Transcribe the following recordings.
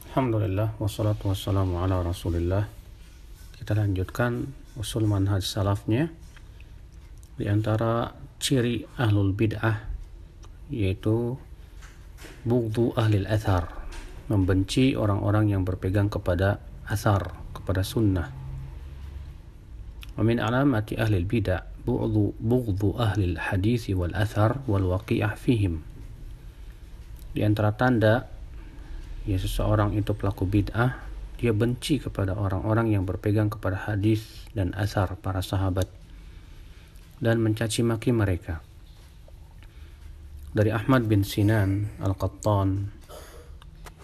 Alhamdulillah wassalatu wassalamu ala Rasulillah. Kita lanjutkan usul manhaj salafnya. Di antara ciri ahlul bid'ah yaitu bughdhu ahlil athar, membenci orang-orang yang berpegang kepada athar, kepada sunnah. Wa min alamati ahlil bid'ah bughdhu ahlil hadis wal athar wal waqi'ah fihim. Di antara tanda ya seseorang itu pelaku bid'ah, dia benci kepada orang-orang yang berpegang kepada hadis dan asar para sahabat dan mencaci maki mereka. Dari Ahmad bin Sinan Al-Qattan,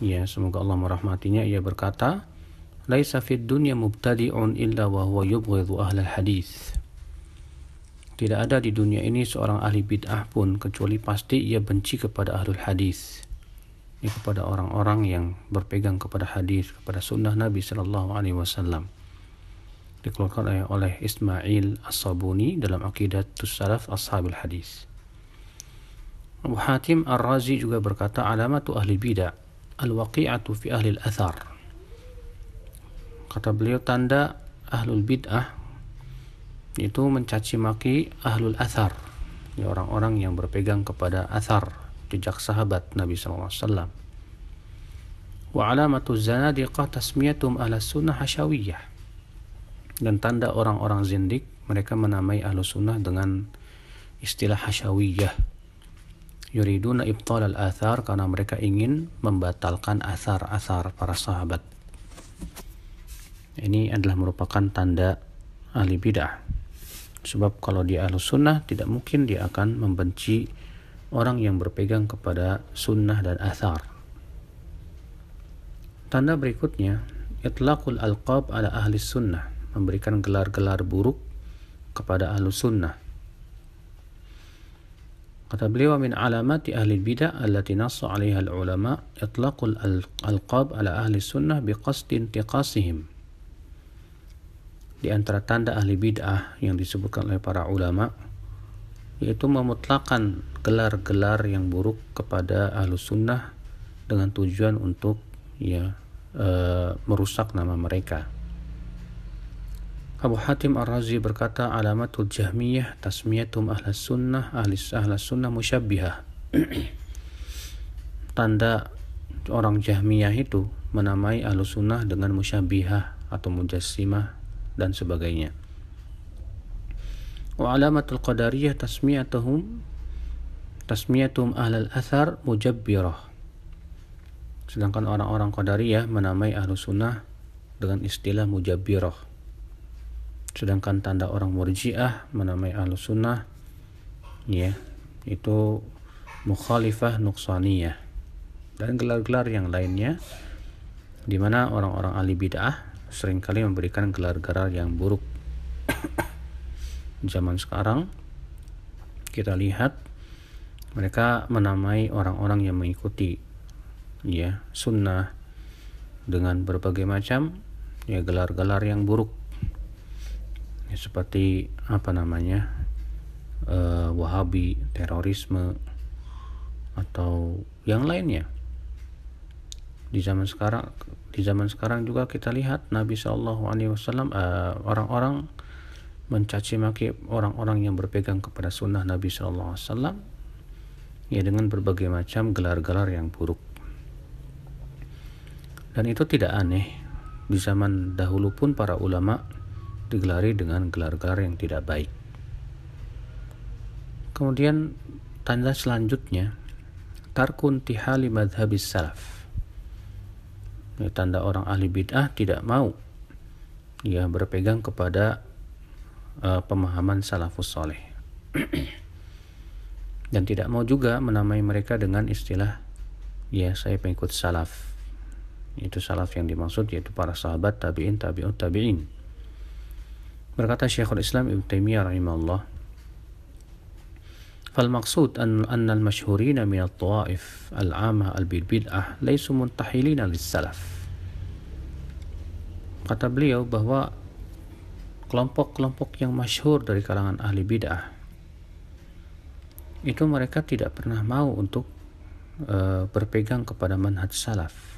ya semoga Allah merahmatinya, ia berkata, "Laisa fid dunya mubtadi'un illa wa huwa yubghidhu ahlal hadis." Tidak ada di dunia ini seorang ahli bid'ah pun kecuali pasti ia benci kepada ahlul hadis, kepada orang-orang yang berpegang kepada hadis, kepada sunnah Nabi Sallallahu Alaihi Wasallam. Dikeluarkan oleh Ismail As-Sabuni dalam Aqidatus Salaf Ashabil Hadis. Abu Hatim Ar-Razi juga berkata, alamatu ahli bid'ah al-waqi'atu fi ahli al-athar. Kata beliau, tanda ahlul bid'ah itu mencaci maki ahlul athar, ya, orang-orang yang berpegang kepada athar, jejak sahabat Nabi SAW. Wa alamatu zanadiqah tasmiyatum ahla sunnah hasyawiyah. Dan tanda orang-orang zindik, mereka menamai ahlu sunnah dengan istilah hasyawiyah. Yuriduna ibtal al-athar, karena mereka ingin membatalkan athar-athar para sahabat. Ini adalah merupakan tanda ahli bid'ah. Sebab kalau dia ahlu sunnah, tidak mungkin dia akan membenci orang yang berpegang kepada sunnah dan athar. Tanda berikutnya, itlaqul alqab ala ahli sunnah, memberikan gelar-gelar buruk kepada ahli sunnah. Kata beliau, min alamati ahli bid'ah allati nassa 'alaiha al-ulama itlaqul alqab ala ahli sunnah biqasdi intiqasihim. Di antara tanda ahli bid'ah yang disebutkan oleh para ulama yaitu memutlakan gelar-gelar yang buruk kepada ahlu sunnah dengan tujuan untuk merusak nama mereka. Abu Hatim Ar-Razi berkata, alamatul jahmiyah tasmiyatum ahlas sunnah ahlas sunnah musyabbihah. Tanda orang jahmiyah itu menamai ahlu sunnah dengan musyabbihah atau mujassimah dan sebagainya. Wa alamatul qadariyah tasmiyatum ahlal athar mujabbirah. Sedangkan orang-orang qadariyah menamai ahlu sunnah dengan istilah mujabbirah. Sedangkan tanda orang murji'ah menamai ahlu sunnah itu mukhalifah nuqsaniyah, dan gelar-gelar yang lainnya, di mana orang-orang ahli bid'ah seringkali memberikan gelar-gelar yang buruk. Zaman sekarang kita lihat mereka menamai orang-orang yang mengikuti sunnah dengan berbagai macam gelar-gelar yang buruk, seperti Wahabi, terorisme, atau yang lainnya. Di zaman sekarang juga kita lihat Nabi SAW, orang-orang mencaci maki orang-orang yang berpegang kepada sunnah Nabi SAW dengan berbagai macam gelar-gelar yang buruk. Dan itu tidak aneh, di zaman dahulu pun para ulama digelari dengan gelar-gelar yang tidak baik. Kemudian tanda selanjutnya, tarkun tihali madhabis salaf. Tanda orang ahli bid'ah tidak mau berpegang kepada pemahaman salafus soleh. Dan tidak mau juga menamai mereka dengan istilah saya pengikut salaf. Itu salaf yang dimaksud yaitu para sahabat, tabi'in, tabi'ut tabi'in. Berkata Syekhul Islam Ibnu Taimiyah rahimahullah, fal maqsud an al-mashhurina min at-tawaif al-'amah al-bid'ah laysu muntahilina lis-salaf. Kata beliau bahwa kelompok-kelompok yang masyhur dari kalangan ahli bid'ah itu mereka tidak pernah mau untuk berpegang kepada manhaj salaf.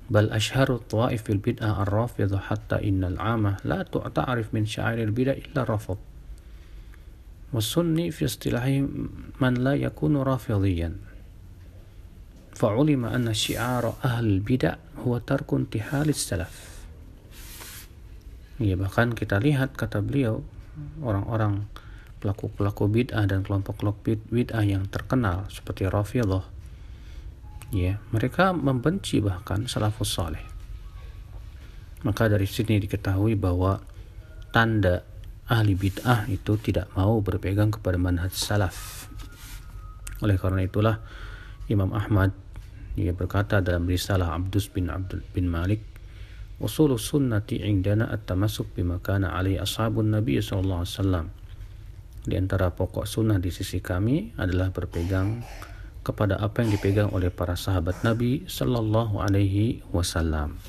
bal ashharu tawaif fil bid'ah ar-rafidhah hatta innal 'amah la ta'rif min sya'airil bid'ah illa rafad والسني في اصطلاحه من لا يكون رافضيا فعلم أن شعار أهل البدع هو ترك انتحال السلف. Ya, bahkan kita lihat, kata beliau, orang-orang pelaku-pelaku bid'ah dan kelompok-kelompok bid'ah yang terkenal seperti Rafidhah, ya, mereka membenci bahkan salafus saleh. Maka dari sini diketahui bahwa tanda ahli bid'ah itu tidak mau berpegang kepada manhaj salaf. Oleh karena itulah Imam Ahmad berkata dalam risalah Abdus bin Abdul bin Malik, usulus sunnati indana at-tamassuk bima kana alaihi ashabun nabi sallallahu alaihi wasallam. Di antara pokok sunnah di sisi kami adalah berpegang kepada apa yang dipegang oleh para sahabat Nabi sallallahu alaihi wasallam.